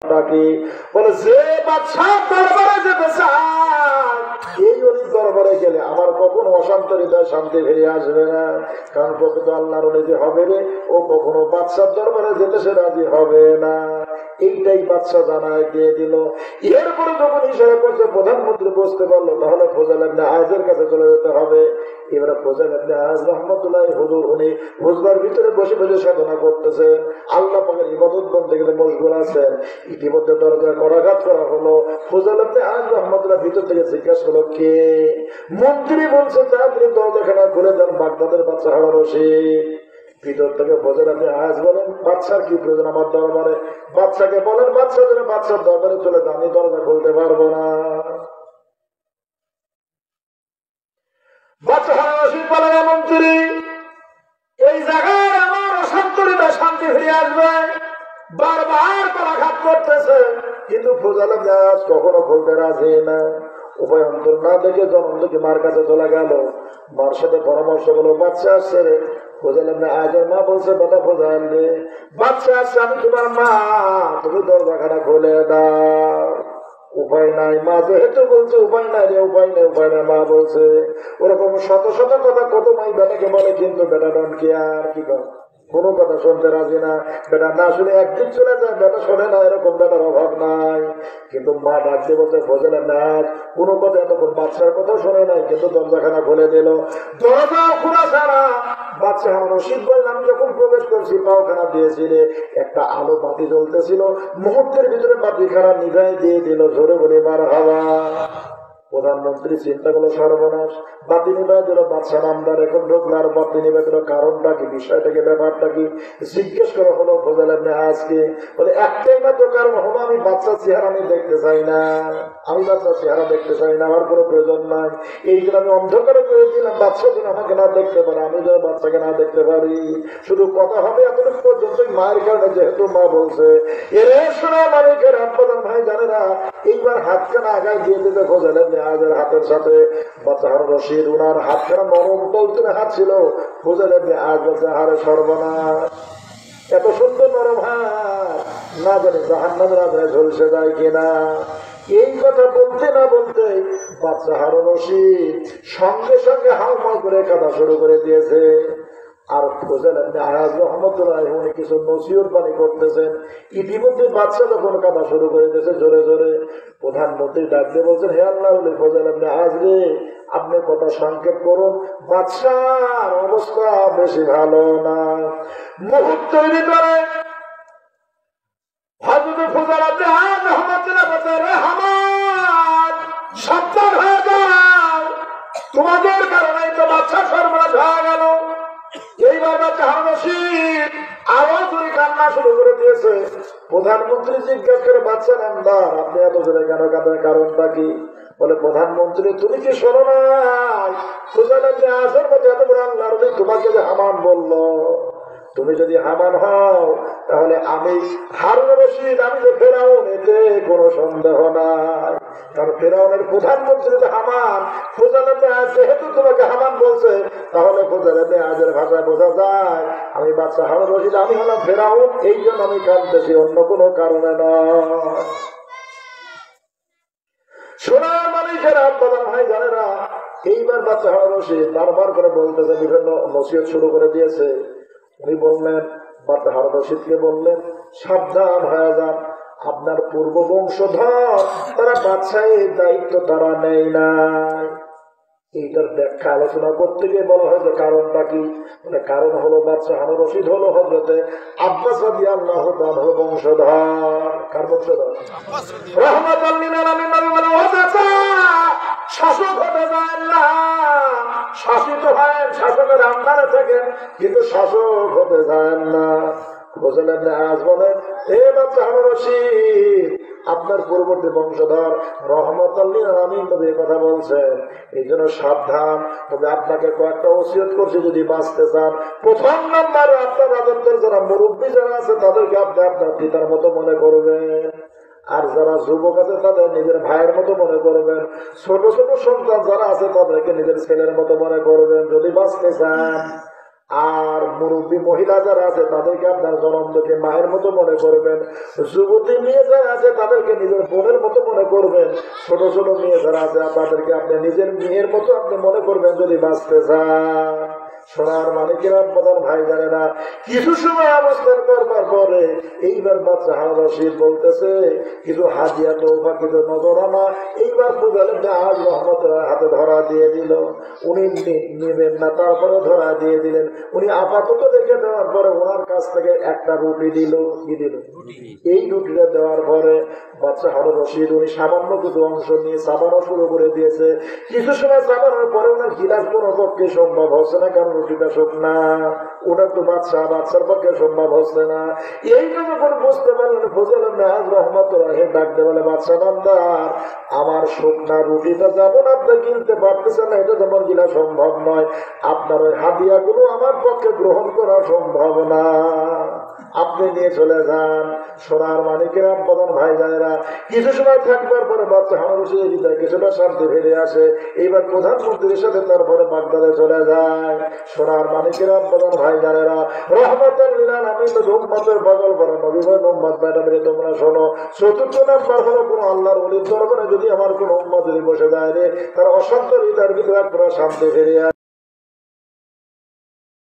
নাকি বলে যে বাদশাহ দরবারে যেতে চায় এই অলির দরবারে গেলে আমার কখনো অশান্ত হৃদয় শান্তি ফিরে আসবে না, কারণ প্রকৃত আল্লাহর ওলি যে হবে রে ও কখনো বাদশার দরবারে যেতে সে রাজি হবে না। এইটাই বাদশাহ জানায় দিয়ে দিল। এরপরে যখন ইশারা করছে প্রধানমন্ত্রী বুঝতে পারলো তাহলে ফজল ইবনে আজের কাছে চলে যেতে হবে। এবারে ফজল ইবনে আজ রাহমাতুল্লাহ হুজুর উনি হুজরার ভিতরে বসে বসে সাধনা করতেছে, আল্লাহ পাকের ইবাদত বন্দেগীতে মশগুল আছেন। ইতিমধ্যে দরজা করাঘাত করা হলো। ফজল ইবনে আজ রাহমাতুল্লাহ ভিতর থেকে জিজ্ঞাসা হলো কে? মন্ত্রী বলছে তাড়াতাড়ি দরজাখানা খুলে দেন, বাগদাদের বাদশা হারুন রশিদ। ভিতর থেকে ফজল ইবনে আজ বলেন বাদশার কি প্রয়োজন আমার দরবারে? বাদশাকে বলেন বাদশা যেন বাদশার দরবারে চলে যান, আমি দরজা খুলতে পারবো না। বাদশা হারুন রশিদ বলেন মন্ত্রী এই জায়গায় আমার অশান্ত হৃদয় শান্তি ফিরে আসবে, বারবার করাঘাত করতেছে, কিন্তু ফজল ইবনে আজ কখনো খুলতে রাজি না। উভয় অন্তর না দেখে জনম দেখে মার কাছে চলে গেল। মার সাথে পরামর্শ হলো বাচ্চা আসছে রে। ফজল ইবনে আজের মা বলছে বেটা ফজল রে বাচ্চা আসছে, আমি তোমার মা, তুমি দরজাখানা খুলে দাও। উপায় নাই, মা যেহেতু বলছে উপায় নাই রে, উপায় নেই উপায় নাই। মা বলছে ওরকম শত শত কথা কত মাই বেটাকে বলে, কিন্তু বেটা ডন কি আর কি কর কোনো কথা শুনতে রাজি না। বেটা না শুনে একদিন চলে যায়, বেটা শোনে না, এরকম বেটার অভাব নাই। কিন্তু মা ডাকতে বলছে ফজল ইবনে আজ কোনো কথা এতক্ষণ বাচ্চার কথা শোনে নাই, কিন্তু দরজাখানা খুলে দিল। দরজা খোলা ছাড়া বাচ্চা হারুন রশিদ বলল আমি যখন প্রবেশ করছি পাওখানা দিয়েছিলে একটা আলো বাতি জ্বলতেছিল, মুহূর্তের ভিতরে বাতিখানা নিভাই দিয়ে দিল। জোরে বলে মারহাবা। প্রধানমন্ত্রী চিন্তা করলো সর্বনাশ, বাতি নিবাই দিল, বাদশা নামদার এখন ঢুকলো আর বাতি নিবাই দিল, কারণটা কি, বিষয়টা কি, ব্যাপারটা কি জিজ্ঞেস করা হলো ফজল ইবনে আজকে। বলে একটাই মাত্র কারণ হলো আমি বাচ্চার চেহারা আমি দেখতে চাই না, আমি বাচ্চার চেহারা দেখতে চাই না, আমার কোনো প্রয়োজন নাই। এই জন্য আমি অন্ধকারে করে দিলাম বাচ্চা যেন আমাকে না দেখতে পারে, আমি যেন বাচ্চাকে না দেখতে পারি। শুধু কথা হবে এতটুকু পর্যন্ত মায়ের কারণে, যেহেতু মা বলছে এর শোনা মালিকের আব্বাদান ভাই জানেরা এইবার হাতখানা আগায় দিয়ে দিতে ফজল ইবনে আজের হাতের সাথে বাচ্চা হারুন রশিদ উনার হাতখানা নরম তলতুলে হাত ছিল। ফজল ইবনে আজ বলছে হারে সর্বনাশ, এত সুন্দর নরম হাত না জানি জাহান্নামে না জানে ঝলসে যায় কিনা। এই কথা বলতে না বলতে বাচ্চা হারুন রশিদ সঙ্গে সঙ্গে হাউমাউ করে কাঁদা শুরু করে দিয়েছে। আর ফজল ইবনে আজ রাহমাতুল্লাহ উনি কিছু নসিহত বাণী করতেছেন। ইতিমধ্যে বাচ্চা যখন কাঁদা শুরু করে দিয়েছে জোরে জোরে, প্রধানমন্ত্রী ডাকতে বলছেন হে আল্লাহ বলে ফজল ইবনে আজ রে আপনি কথা সংক্ষেপ করুন, বাদশার অবস্থা বেশি ভালো না। মুহূর্তের ভিতরে হযরত ফজল ইবনে আজ রাহমাতুল্লাহ বলছেন রে হামান সাবধান হয়ে যাও, তোমাদের কারণেই তো বাদশা সর্বনাশ হয়ে গেল। এইবার বাচ্চা হারুন রশিদ আরো জোরে কান্না শুরু করে দিয়েছে। প্রধানমন্ত্রী জিজ্ঞাসা করে বাচ্চা নামদার আপনি এত জোরে কেন কাঁদেন, কারণটা কি? বলে প্রধানমন্ত্রী তুমি কি শোনো নাই ফজল ইবনে আজের মতো এত বড় আল্লাহর ওলি তোমাকে যে হামান বললো, তুমি যদি হামান হও তাহলে আমি হারুন রশিদ আমি যে ফেরাউন, এতে কোনো সন্দেহ নাই। কারণ ফেরাউনের প্রধানমন্ত্রী যে হামান, ফজল ইবনে আজ যেহেতু তোমাকে হামান বলছে তাহলে ফজল ইবনে আজের ভাষায় বোঝা যায় আমি বাচ্চা হারুন রশিদ, আমি হলাম ফেরাউন, এই জন্য আমি কাঁদতেছি, অন্য কোনো কারণে নয়। সোনার মালিকেরা আব্বাদান ভাই জানেরা এইবার বাচ্চা হারুন রশিদ বারবার করে বলতেছে, বিভিন্ন নসিহত শুরু করে দিয়েছে। উনি বললেন বাচ্চা হারুন রশিদকে বললেন সাবধান হয়ে যান, আপনার পূর্ব বংশধর তারা বাদশাহীর দায়িত্ব তারা নেই নাই। এইটার ব্যাখ্যা আলোচনা করতে গিয়ে বলা হয়েছে কারণটা কি, মানে কারণ হলো বাদশা হারুন রশিদ হলো হযরতে আব্বাস রাদিয়াল্লাহু তাআলার বংশধর। কার বংশধর? রাহমাতুল লিল আলামিন নবী বলেন ও চাচা শাসক হতে যান না, শাসিত হয় শাসকের আন্ডারে থাকেন কিন্তু শাসক হতে যান না। ফজল ইবনে আজ বলেন এ বাচ্চা হারুন রশিদ আপনার পূর্ববর্তী বংশধর রাহমাতুল লিল আলামিন নবী কথা বলছেন, এই জন্য সাবধান। তবে আপনাকে কয়েকটা ওসিয়ত করছি যদি বাঁচতে চান। প্রথম নম্বরে আপনার রাজত্বের যারা মুরব্বী যারা আছে তাদেরকে আপনি আপনার পিতার মতো মনে করবেন, আর যারা যুবক আছে তাদের নিজের ভাইয়ের মতো মনে করবেন, ছোট ছোট সন্তান যারা আছে তাদেরকে নিজের ছেলের মতো মনে করবেন যদি বাঁচতে চান। আর মুরব্বী মহিলা যারা আছে তাদেরকে আপনার জনম দেখে মায়ের মতো মনে করবেন। যুবতী মেয়ে যারা আছে তাদেরকে নিজের বোনের মতো মনে করবেন। ছোট ছোট মেয়ে যারা আছে তাদেরকে আপনি নিজের মেয়ের মতো আপনি মনে করবেন যদি বাঁচতে চান। সোনার মানিকেরা প্রধান ভাই জানে না, কিছু সময় অবস্থান করবার পরে এইবার বাচ্চা হারশিদ বলতেছে কিছু হাজিয়া তোফা কিছু নজরানা এইবার পূজালে আজ রহমতের হাতে ধরা দিয়ে দিল। উনি নেবেন না, তারপরে ধরা দিয়ে দিলেন। উনি আপাতত দেখে দেওয়ার পরে ওনার কাছ থেকে একটা রুটি দিল। কি দিল? এই রুটিটা দেওয়ার পরে বাচ্চা হারুন রশিদ উনি সামান্য কিছু অংশ নিয়ে চাবানো শুরু করে দিয়েছে। কিছু সময় চাবানোর পরে ওনার গিলাস কোনো পক্ষে সম্ভব হচ্ছে না, কারণ রুটিটা শুকনা। ওটা তো বাচ্চার পক্ষে সম্ভব হচ্ছে না। এইটা যখন বুঝতে পারলেন ফজল মেহাজ রহমতুল্লাহ ডাকতে বলে, বাচ্চা নামদার আমার শুকনা রুটিটা যেমন আপনি কিনতে পারতেছেন না, এটা যেমন কিনা সম্ভব নয়, আপনার ওই হাদিয়াগুলো আমার পক্ষে গ্রহণ করা সম্ভব না, আপনি নিয়ে চলে যান। সোনার মানিকেরা প্রধান ভাই জানেরা কিছু সময় থাকবার পরে বাচ্চা হানুসি হৃদয় কিছুটা শান্তি ফিরে আসে। এইবার প্রধানমন্ত্রীর সাথে তারপরে বাগদাদে চলে যায়। সোনার মানিকেরা প্রধান ভাই জানেরা রহমতুল্লাহ আমি তো উম্মতের পাগল বড় নবী ভাই উম্মত ম্যাডামের তোমরা শোনো, চতুর্থ নাম্বার হলো কোন আল্লাহর ওলির দরবারে যদি আমার কোন উম্মত যদি বসে যায় রে, তার অশান্ত হৃদয়ের ভিতরে পুরো শান্তি ফিরে